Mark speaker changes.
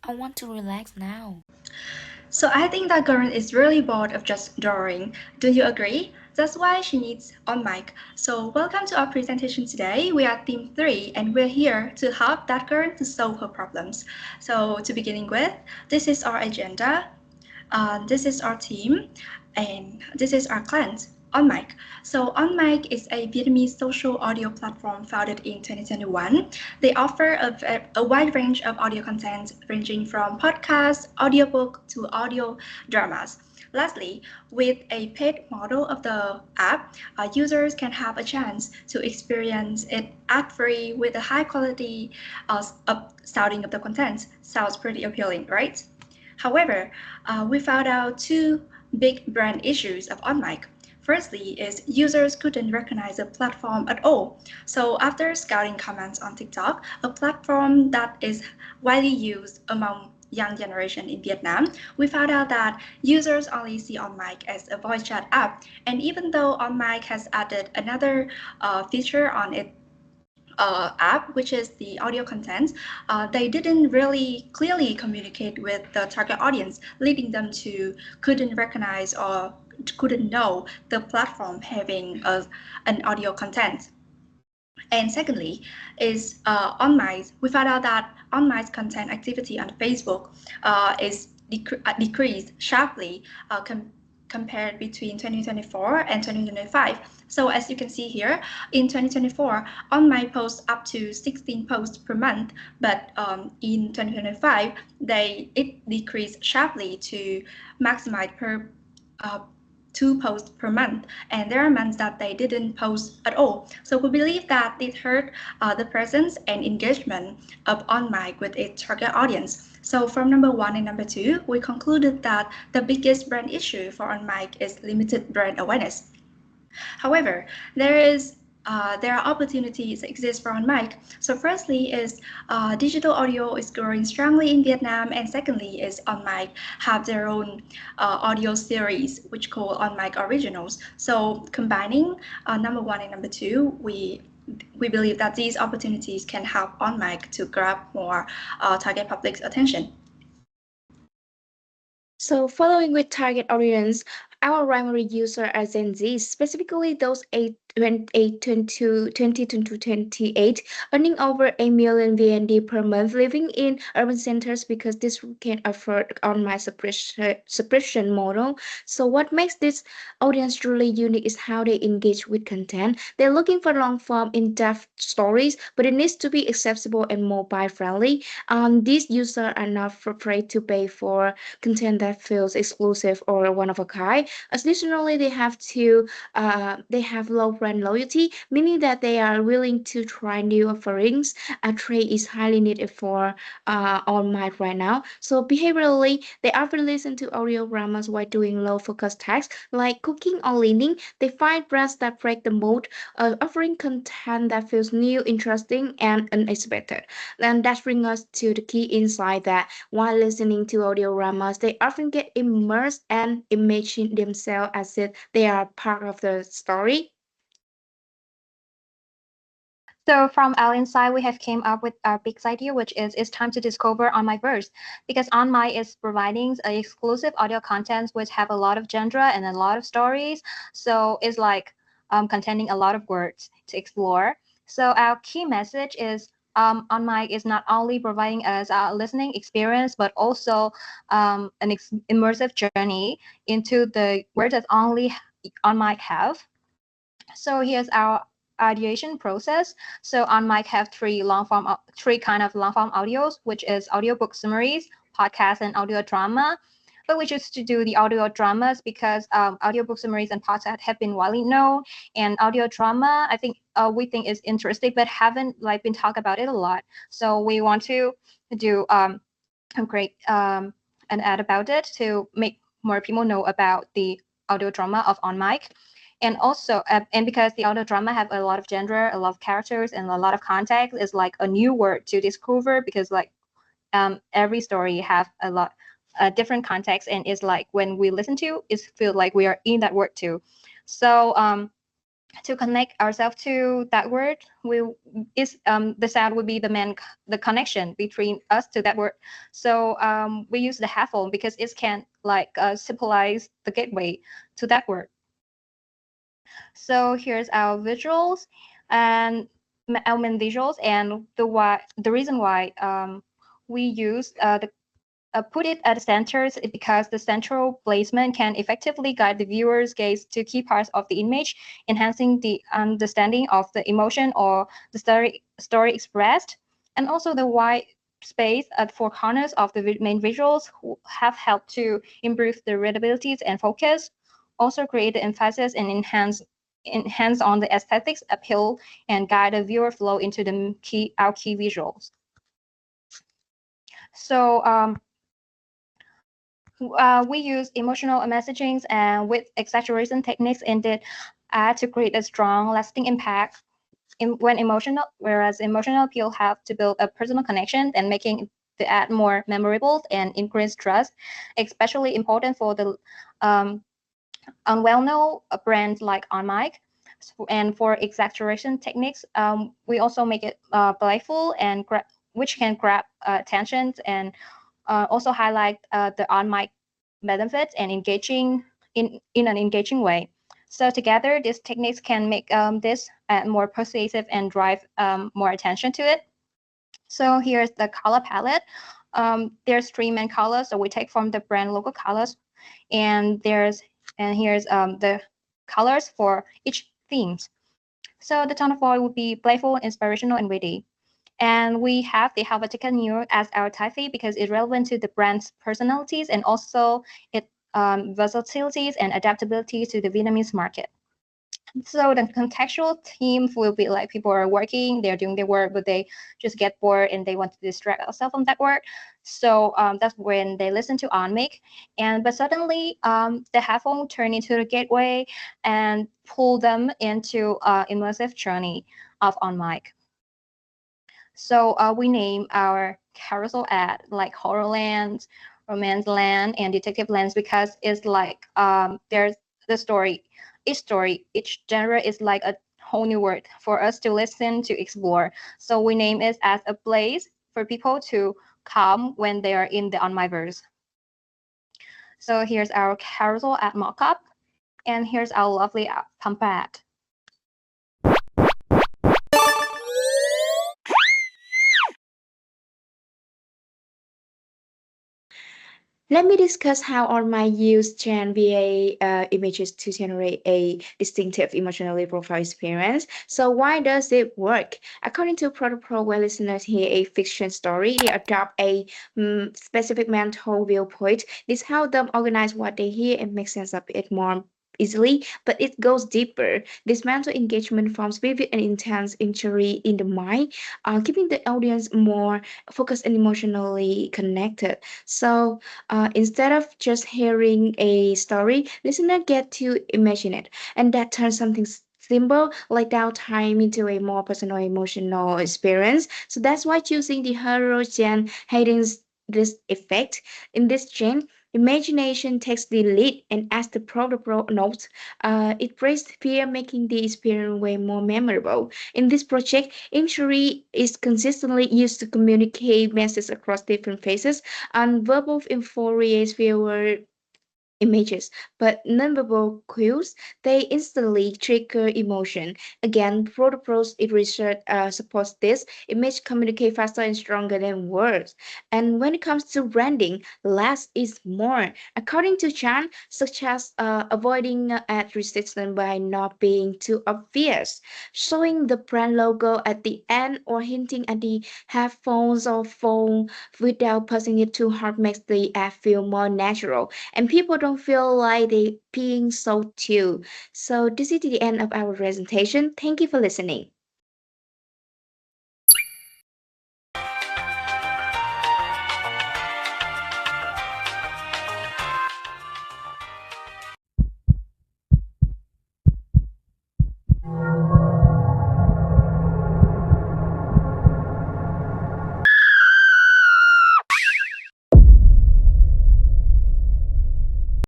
Speaker 1: I want to relax now.
Speaker 2: So I think that Gurren is really bored of just drawing. Do you agree? That's why she needs on mic. So welcome to our presentation today. We are team 3 and we're here to help that Gurren to solve her problems. So to beginning with, this is our agenda. This is our team, and this is our client, OnMic. So OnMic is a Vietnamese social audio platform founded in 2021. They offer a wide range of audio content ranging from podcasts, audiobook to audio dramas. Lastly, with a paid model of the app, users can have a chance to experience it ad-free with a high quality of sounding of the content. Sounds pretty appealing, right? However, we found out two big brand issues of OnMic. Firstly, is users couldn't recognize the platform at all. So after scouting comments on TikTok, a platform that is widely used among young generation in Vietnam, we found out that users only see OnMic as a voice chat app. And even though OnMic has added another feature on it app, which is the audio content, they didn't really clearly communicate with the target audience, leading them to couldn't recognize or couldn't know the platform having an audio content. And secondly, is on my we found out that on my content activity on Facebook is decreased sharply compared between 2024 and 2025. So as you can see here, in 2024, on my post up to 16 posts per month, but in 2025, it decreased sharply to maximize per uh, 2 posts per month, and there are months that they didn't post at all. So we believe that it hurt the presence and engagement of on mic with its target audience. So from number one and number two, we concluded that the biggest brand issue for on mic is limited brand awareness. However, there are opportunities that exist for on mic. So firstly is digital audio is growing strongly in Vietnam, and secondly is on mic have their own audio series which called on mic originals. So combining number one and number two, we believe that these opportunities can help on mic to grab more target public's attention.
Speaker 3: So, following with target audience, our primary user are Gen Z, specifically those 20 to 28, earning over a million VND per month, living in urban centers because this can afford on my subscription model. So, what makes this audience truly unique is how they engage with content. They're looking for long form, in depth stories, but it needs to be accessible and mobile friendly. These users are not afraid to pay for content that feels exclusive or one of a kind. Additionally, they have low brand loyalty, meaning that they are willing to try new offerings. A trade is highly needed for on mic right now. So behaviorally, they often listen to audio dramas while doing low focus tasks like cooking or cleaning. They find brands that break the mold, offering content that feels new, interesting, and unexpected. And that brings us to the key insight that while listening to audio dramas, they often get immersed and imagine themselves as if they are part of the story.
Speaker 4: So from our inside, we have came up with our big idea, which is it's time to discover On My Verse, because On My is providing exclusive audio contents which have a lot of genre and a lot of stories. So it's like containing a lot of words to explore. So our key message is On Mic is not only providing us a listening experience, but also an immersive journey into the words that only On Mic have. So here's our ideation process. So on mic have three kind of long form audios, which is audiobook summaries, podcast, and audio drama. But we choose to do the audio dramas because audiobook summaries and podcasts have been widely known, and audio drama we think is interesting, but haven't like been talked about it a lot. So we want to do a great an ad about it to make more people know about the audio drama of on mic, and also and because the audio drama have a lot of genre, a lot of characters, and a lot of context, is like a new word to discover because like every story have a lot different context, and it's like when we listen to it feel like we are in that word too. So to connect ourselves to that word, we is the sound would be the connection between us to that word. So we use the headphone because it can like symbolize the gateway to that word. So here's our visuals and our main visuals, and the reason why we use the put it at the center is because the central placement can effectively guide the viewer's gaze to key parts of the image, enhancing the understanding of the emotion or the story expressed. And also the wide space at four corners of the main visuals have helped to improve the readability and focus, also create the emphasis and enhance on the aesthetics appeal and guide the viewer flow into the our key visuals. So we use emotional messaging and with exaggeration techniques intended to create a strong, lasting impact. Whereas emotional appeal have to build a personal connection and making the ad more memorable and increase trust, especially important for the unwell-known brands like On Mic. And for exaggeration techniques, we also make it playful and which can grab attention and also highlight the On Mic benefits and engaging in an engaging way. So together, these techniques can make this more persuasive and drive more attention to it. So here's the color palette. There's three main colors, so we take from the brand logo colors, and here's the colors for each themes. So the tone of voice would be playful, inspirational, and witty. And we have the Helvetica Neuro as our typeface because it's relevant to the brand's personalities and also its versatilities and adaptability to the Vietnamese market. So the contextual theme will be like people are working, they're doing their work, but they just get bored and they want to distract themselves from that work. So that's when they listen to OnMic. But suddenly the headphone turn into the gateway and pull them into immersive journey of OnMic. So we name our carousel ad like Horrorland, Romance Land, and Detective Lands because it's like there's the story. Each genre is like a whole new world for us to listen to explore. So we name it as a place for people to come when they are in the On My Verse. So here's our carousel ad mockup, and here's our lovely pump ad.
Speaker 3: Let me discuss how OnMic use Gen VA images to generate a distinctive emotionally profile experience. So why does it work? According to Protopro, when listeners hear a fiction story, they adopt a specific mental viewpoint. This helps them organize what they hear and make sense of it more easily, but it goes deeper. This mental engagement forms vivid and intense imagery in the mind, keeping the audience more focused and emotionally connected. So instead of just hearing a story, listener get to imagine it, and that turns something simple like downtime into a more personal emotional experience. So that's why choosing the hero gen heightens this effect. In this gen, imagination takes the lead, and as the protocol notes, it breaks fear, making the experience way more memorable. In this project, imagery is consistently used to communicate messages across different phases, and verbal infuriates viewer images, but nonverbal cues, they instantly trigger emotion. Again, Protopros it research supports this. Image communicate faster and stronger than words. And when it comes to branding, less is more. According to Chan, such as avoiding ad resistance by not being too obvious, showing the brand logo at the end or hinting at the headphones or phone without pushing it too hard makes the ad feel more natural and people don't feel like they being sold to. So this is the end of our presentation. Thank you for listening.